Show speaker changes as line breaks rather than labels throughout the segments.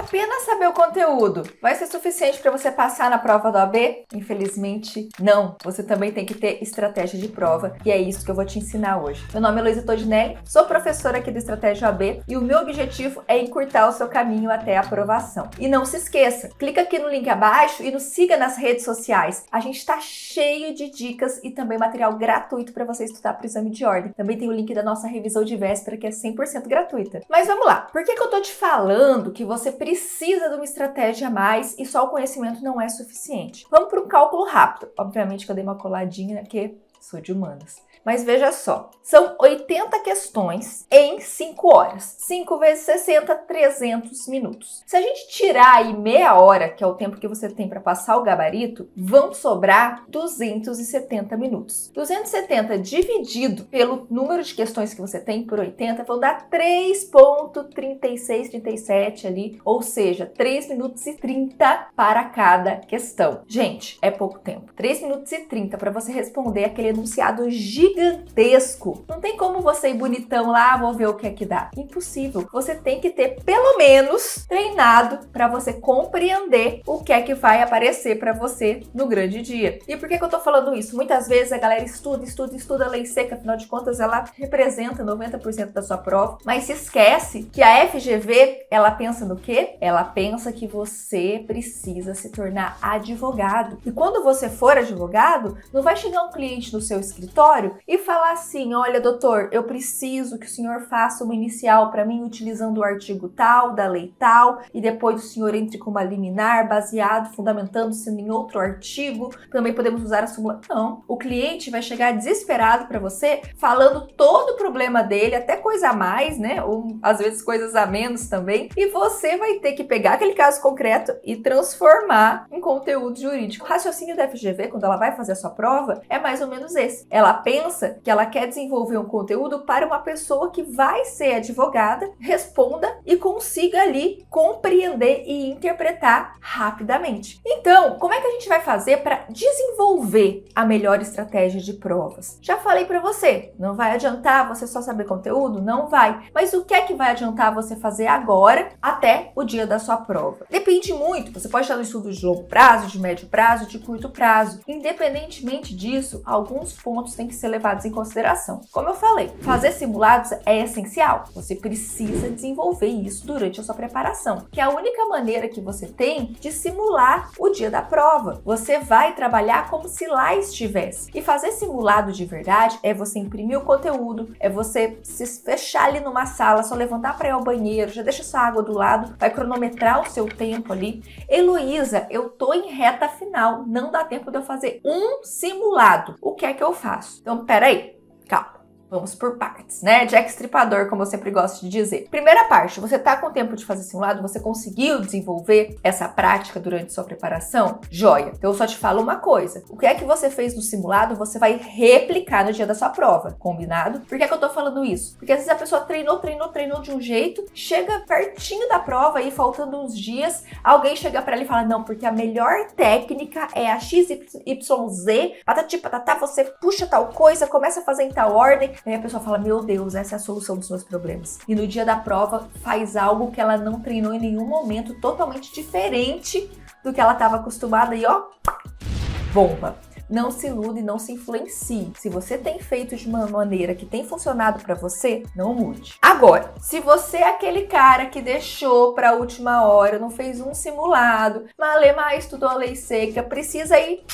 apenas saber o conteúdo vai ser suficiente para você passar na prova da OAB? Infelizmente, não. Você também tem que ter estratégia de prova e é isso que eu vou te ensinar hoje. Meu nome é Luísa Todinelli, sou professora aqui do Estratégia OAB e o meu objetivo é encurtar o seu caminho até a aprovação. E não se esqueça, clica aqui no link abaixo e nos siga nas redes sociais. A gente está cheio de dicas e também material gratuito para você estudar para o exame de ordem. Também tem o link da nossa revisão de véspera que é 100% gratuita. Mas vamos lá, por que eu tô te falando que você precisa de uma estratégia a mais e só o conhecimento não é suficiente? Vamos para um cálculo rápido. Obviamente que eu dei uma coladinha, porque sou de humanas. Mas veja só, são 80 questões em 5 horas. 5 vezes 60, 300 minutos. Se a gente tirar aí meia hora, que é o tempo que você tem para passar o gabarito, vão sobrar 270 minutos. 270 dividido pelo número de questões que você tem por 80, vão dar 3,36, 37 ali, ou seja, 3 minutos e 30 para cada questão. Gente, é pouco tempo. 3 minutos e 30 para você responder aquele enunciado gigantesco. Não tem como você ir bonitão lá, vou ver o que é que dá. Impossível. Você tem que ter pelo menos treinado para você compreender o que é que vai aparecer para você no grande dia. E por que eu tô falando isso? Muitas vezes a galera estuda a lei seca, afinal de contas ela representa 90% da sua prova, mas se esquece que a FGV, ela pensa no quê? Ela pensa que você precisa se tornar advogado. E quando você for advogado, não vai chegar um cliente no seu escritório e falar assim, olha doutor, eu preciso que o senhor faça uma inicial para mim utilizando o artigo tal, da lei tal, e depois o senhor entre com uma liminar baseado, fundamentando-se em outro artigo, também podemos usar a súmula. Não, o cliente vai chegar desesperado para você, falando todo o problema dele, até coisa a mais, né, ou às vezes coisas a menos também, e você vai ter que pegar aquele caso concreto e transformar em conteúdo jurídico. O raciocínio da FGV, quando ela vai fazer a sua prova, é mais ou menos esse. Ela pensa que ela quer desenvolver um conteúdo para uma pessoa que vai ser advogada, responda e consiga ali compreender e interpretar rapidamente. Então, como é que a gente vai fazer para desenvolver a melhor estratégia de provas? Já falei para você, não vai adiantar você só saber conteúdo? Não vai. Mas o que é que vai adiantar você fazer agora até o dia da sua prova? Depende muito. Você pode estar no estudo de longo prazo, de médio prazo, de curto prazo. Independentemente disso, alguns pontos têm que ser levados em consideração. Como eu falei, fazer simulados é essencial. Você precisa desenvolver isso durante a sua preparação, que é a única maneira que você tem de simular o dia da prova. Você vai trabalhar como se lá estivesse. E fazer simulado de verdade é você imprimir o conteúdo, é você se fechar ali numa sala, só levantar para ir ao banheiro, já deixa sua água do lado, vai cronometrar o seu tempo ali. Heloísa, eu tô em reta final, não dá tempo de eu fazer um simulado. O que é que eu faço? Então, peraí, calma. Vamos por partes, né? Jack Stripador, como eu sempre gosto de dizer. Primeira parte, você tá com tempo de fazer simulado? Você conseguiu desenvolver essa prática durante sua preparação? Joia! Então eu só te falo uma coisa. O que é que você fez no simulado, você vai replicar no dia da sua prova. Combinado? Por que é que eu tô falando isso? Porque às vezes a pessoa treinou de um jeito, chega pertinho da prova aí, faltando uns dias, alguém chega pra ela e fala, não, porque a melhor técnica é a XYZ, patati patatá, você puxa tal coisa, começa a fazer em tal ordem. Aí a pessoa fala, meu Deus, essa é a solução dos meus problemas. E no dia da prova faz algo que ela não treinou em nenhum momento, totalmente diferente do que ela estava acostumada e ó, bomba. Não se ilude, não se influencie. Se você tem feito de uma maneira que tem funcionado para você, não mude. Agora, se você é aquele cara que deixou para a última hora, não fez um simulado, mas estudou a lei seca, precisa ir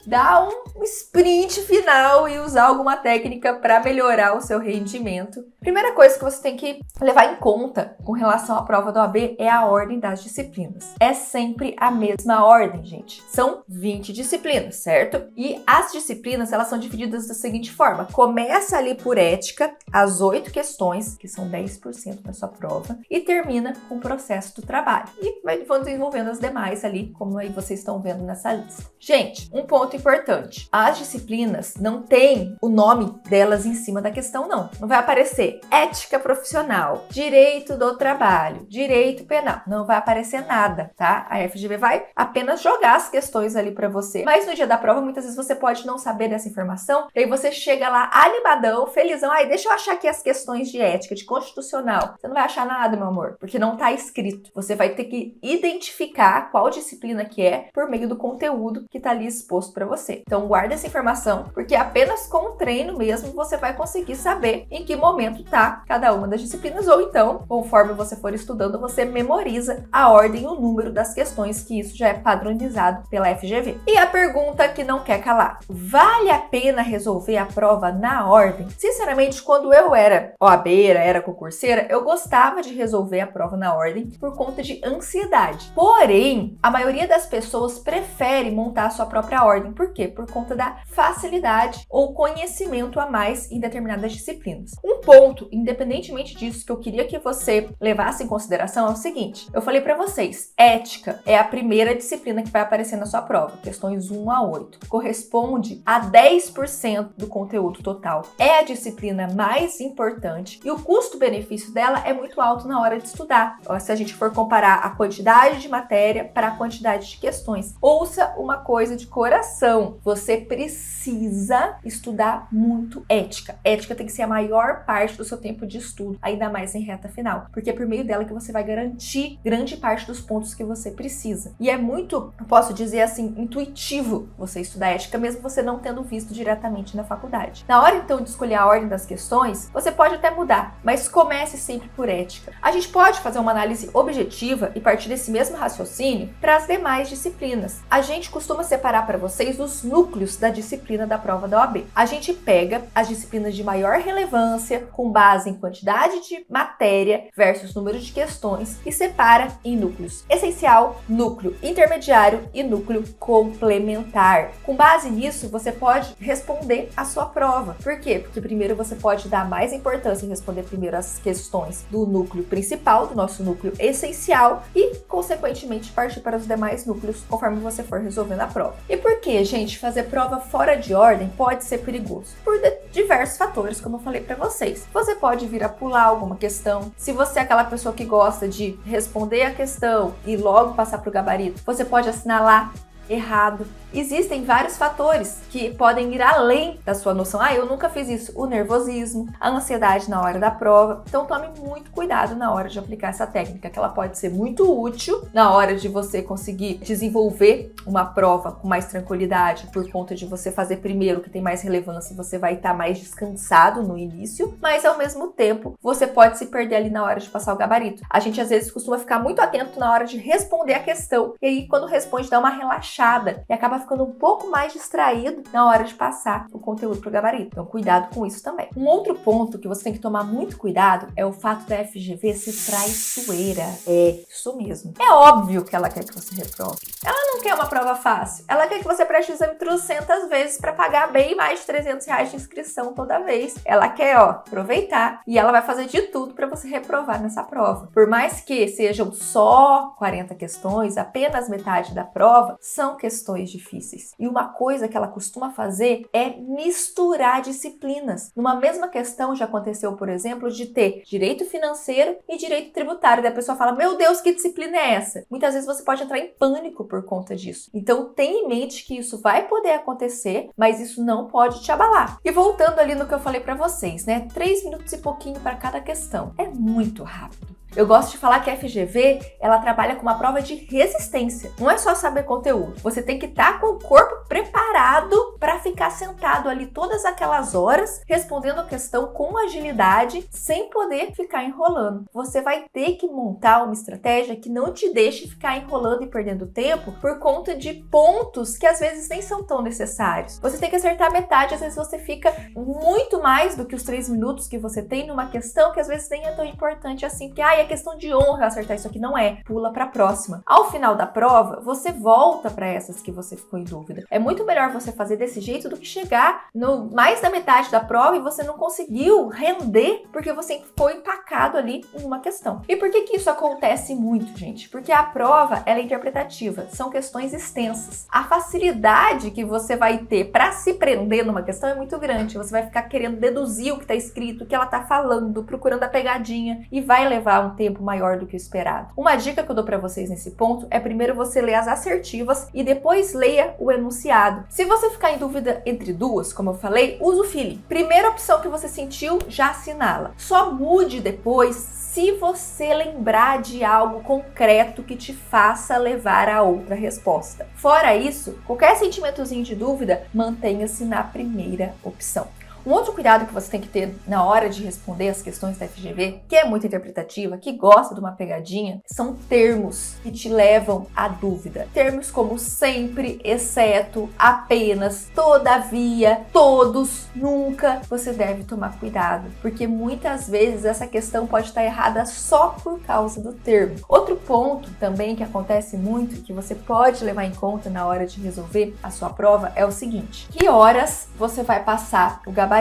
dar um sprint final e usar alguma técnica para melhorar o seu rendimento. Primeira coisa que você tem que levar em conta com relação à prova do OAB é a ordem das disciplinas. É sempre a mesma ordem, gente. São 20 disciplinas, certo? E as disciplinas, elas são divididas da seguinte forma. Começa ali por ética, as 8 questões, que são 10% da sua prova, e termina com o processo do trabalho. E vão desenvolvendo as demais ali, como aí vocês estão vendo nessa lista. Gente, um ponto importante. As disciplinas não têm o nome delas em cima da questão, não. Não vai aparecer FGV, ética profissional, direito do trabalho, direito penal. Não vai aparecer nada, tá? A FGV vai apenas jogar as questões ali para você. Mas no dia da prova, muitas vezes você pode não saber dessa informação, e aí você chega lá animadão, felizão, deixa eu achar aqui as questões de ética, de constitucional. Você não vai achar nada, meu amor, porque não tá escrito. Você vai ter que identificar qual disciplina que é por meio do conteúdo que tá ali exposto para você. Então guarda essa informação, porque apenas com o treino mesmo você vai conseguir saber em que momento tá cada uma das disciplinas, ou então, conforme você for estudando, você memoriza a ordem e o número das questões, que isso já é padronizado pela FGV. E a pergunta que não quer calar: vale a pena resolver a prova na ordem? Sinceramente, quando eu era OABeira, era concurseira, eu gostava de resolver a prova na ordem por conta de ansiedade. Porém, a maioria das pessoas prefere montar a sua própria ordem. Por quê? Por conta da facilidade ou conhecimento a mais em determinadas disciplinas. Um ponto, independentemente disso, que eu queria que você levasse em consideração é o seguinte: eu falei para vocês, ética é a primeira disciplina que vai aparecer na sua prova, questões 1 a 8. Corresponde a 10% do conteúdo total. É a disciplina mais importante e o custo-benefício dela é muito alto na hora de estudar. Se a gente for comparar a quantidade de matéria para a quantidade de questões. Ouça uma coisa de coração: você precisa estudar muito ética. Ética tem que ser a maior parte do seu tempo de estudo, ainda mais em reta final, porque é por meio dela que você vai garantir grande parte dos pontos que você precisa. E é muito, posso dizer assim, intuitivo você estudar ética, mesmo você não tendo visto diretamente na faculdade. Na hora então de escolher a ordem das questões, você pode até mudar, mas comece sempre por ética. A gente pode fazer uma análise objetiva e partir desse mesmo raciocínio para as demais disciplinas. A gente costuma separar para vocês os núcleos da disciplina da prova da OAB. A gente pega as disciplinas de maior relevância, com base em quantidade de matéria versus número de questões, e separa em núcleos essencial, núcleo intermediário e núcleo complementar. Com base nisso, você pode responder a sua prova. Por quê? Porque primeiro você pode dar mais importância em responder primeiro as questões do núcleo principal, do nosso núcleo essencial, e, consequentemente, partir para os demais núcleos conforme você for resolvendo a prova. E por que, gente, fazer prova fora de ordem pode ser perigoso? Por diversos fatores, como eu falei para vocês. Você pode vir a pular alguma questão. Se você é aquela pessoa que gosta de responder a questão e logo passar para o gabarito, você pode assinalar errado. Existem vários fatores que podem ir além da sua noção. Eu nunca fiz isso. O nervosismo, a ansiedade na hora da prova. Então tome muito cuidado na hora de aplicar essa técnica, que ela pode ser muito útil na hora de você conseguir desenvolver uma prova com mais tranquilidade, por conta de você fazer primeiro o que tem mais relevância, você vai estar mais descansado no início, mas ao mesmo tempo você pode se perder ali na hora de passar o gabarito. A gente às vezes costuma ficar muito atento na hora de responder a questão, e aí quando responde dá uma relaxada e acaba ficando um pouco mais distraído na hora de passar o conteúdo para o gabarito. Então, cuidado com isso também. Um outro ponto que você tem que tomar muito cuidado é o fato da FGV ser traiçoeira. É isso mesmo. É óbvio que ela quer que você reprove. Ela não quer uma prova fácil. Ela quer que você preste o exame 300 vezes para pagar bem mais de R$300 de inscrição toda vez. Ela quer, aproveitar, e ela vai fazer de tudo para você reprovar nessa prova. Por mais que sejam só 40 questões, apenas metade da prova, são questões difíceis. E uma coisa que ela costuma fazer é misturar disciplinas. Numa mesma questão já aconteceu, por exemplo, de ter direito financeiro e direito tributário. Daí a pessoa fala: meu Deus, que disciplina é essa? Muitas vezes você pode entrar em pânico por conta disso. Então tenha em mente que isso vai poder acontecer, mas isso não pode te abalar. E voltando ali no que eu falei para vocês, 3 minutos e pouquinho para cada questão. É muito rápido. Eu gosto de falar que a FGV, ela trabalha com uma prova de resistência. Não é só saber conteúdo. Você tem que estar com o corpo preparado para ficar sentado ali todas aquelas horas, respondendo a questão com agilidade, sem poder ficar enrolando. Você vai ter que montar uma estratégia que não te deixe ficar enrolando e perdendo tempo por conta de pontos que às vezes nem são tão necessários. Você tem que acertar metade, às vezes você fica muito mais do que os 3 minutos que você tem numa questão que às vezes nem é tão importante assim, porque é questão de honra acertar isso aqui. Não é. Pula para a próxima. Ao final da prova, você volta para essas que você ficou em dúvida. É muito melhor você fazer desse jeito do que chegar no mais da metade da prova e você não conseguiu render porque você ficou empacado ali em uma questão. E por que isso acontece muito, gente? Porque a prova, ela é interpretativa. São questões extensas. A facilidade que você vai ter para se prender numa questão é muito grande. Você vai ficar querendo deduzir o que está escrito, o que ela está falando, procurando a pegadinha e vai levar um tempo maior do que o esperado. Uma dica que eu dou para vocês nesse ponto é primeiro você ler as assertivas e depois leia o enunciado. Se você ficar em dúvida entre duas, como eu falei, usa o feeling. Primeira opção que você sentiu, já assinala. Só mude depois se você lembrar de algo concreto que te faça levar a outra resposta. Fora isso, qualquer sentimentozinho de dúvida, mantenha-se na primeira opção. Um outro cuidado que você tem que ter na hora de responder as questões da FGV, que é muito interpretativa, que gosta de uma pegadinha, são termos que te levam à dúvida. Termos como sempre, exceto, apenas, todavia, todos, nunca. Você deve tomar cuidado, porque muitas vezes essa questão pode estar errada só por causa do termo. Outro ponto também que acontece muito, que você pode levar em conta na hora de resolver a sua prova, é o seguinte: que horas você vai passar o gabarito?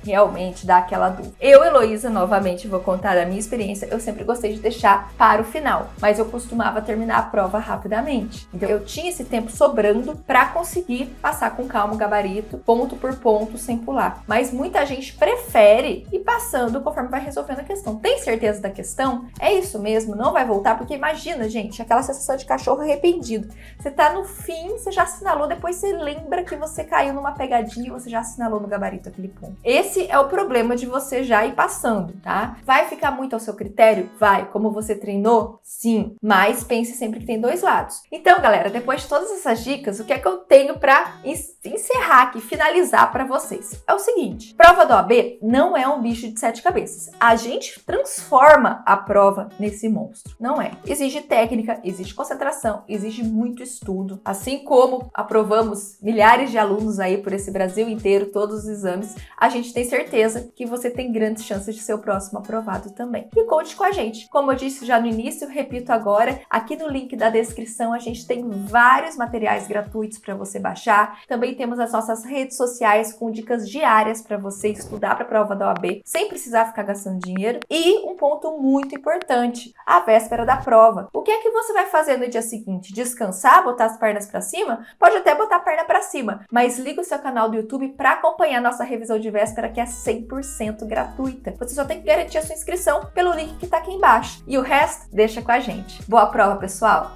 Realmente dá aquela dúvida. Eu, Heloísa, novamente vou contar a minha experiência. Eu sempre gostei de deixar para o final, mas eu costumava terminar a prova rapidamente. Então eu tinha esse tempo sobrando para conseguir passar com calma o gabarito, ponto por ponto, sem pular. Mas muita gente prefere ir passando conforme vai resolvendo a questão. Tem certeza da questão? É isso mesmo? Não vai voltar? Porque imagina, gente, aquela sensação de cachorro arrependido. Você tá no fim, você já assinalou, depois você lembra que você caiu numa pegadinha e você já assinalou no gabarito aquele ponto. Esse é o problema de você já ir passando, tá? Vai ficar muito ao seu critério? Vai. Como você treinou? Sim. Mas pense sempre que tem dois lados. Então, galera, depois de todas essas dicas, o que é que eu tenho para encerrar aqui, finalizar para vocês? É o seguinte: prova da OAB não é um bicho de 7 cabeças. A gente transforma a prova nesse monstro. Não é. Exige técnica, exige concentração, exige muito estudo. Assim como aprovamos milhares de alunos aí por esse Brasil inteiro, todos os exames, a gente tem certeza que você tem grandes chances de ser o próximo aprovado também. E conte com a gente. Como eu disse já no início, repito agora, aqui no link da descrição a gente tem vários materiais gratuitos para você baixar. Também temos as nossas redes sociais com dicas diárias para você estudar para a prova da OAB sem precisar ficar gastando dinheiro. E um ponto muito importante, a véspera da prova. O que é que você vai fazer no dia seguinte? Descansar, botar as pernas para cima? Pode até botar a perna para cima, mas liga o seu canal do YouTube para acompanhar nossa revisão de véspera, que é 100% gratuita. Você só tem que garantir a sua inscrição pelo link que tá aqui embaixo. E o resto, deixa com a gente. Boa prova, pessoal!